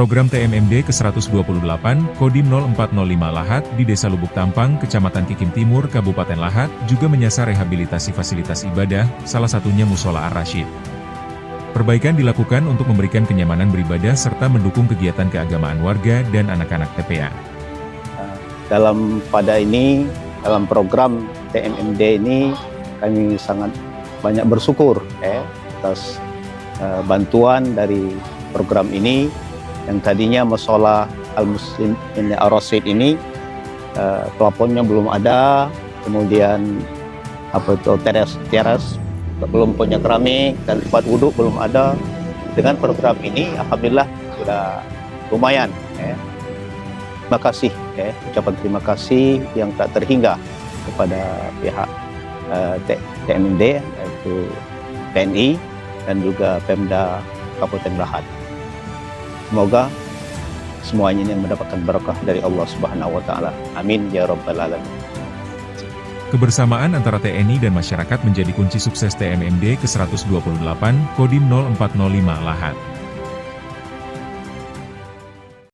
Program TMMD ke-128, Kodim 0405 Lahat di Desa Lubuk Tampang, Kecamatan Kikim Timur, Kabupaten Lahat, juga menyasar rehabilitasi fasilitas ibadah, salah satunya Musola Ar-Rasyid. Perbaikan dilakukan untuk memberikan kenyamanan beribadah serta mendukung kegiatan keagamaan warga dan anak-anak TPA. Dalam program TMMD ini, kami sangat banyak bersyukur atas bantuan dari program ini. Yang tadinya Musola Al-Muslim Ar-Rasyid ini plafonnya belum ada, kemudian teras belum punya keramik dan tempat wudhu belum ada. Dengan program ini alhamdulillah sudah lumayan. Terima kasih, ucapan terima kasih yang tak terhingga kepada pihak TMMD, yaitu TNI dan juga Pemda Kabupaten Lahat. Semoga semuanya ini mendapatkan berkah dari Allah Subhanahu wa Ta'ala. Amin ya Rabbal Alamin. Kebersamaan antara TNI dan masyarakat menjadi kunci sukses TMMD ke-128, Kodim 0405 Lahat.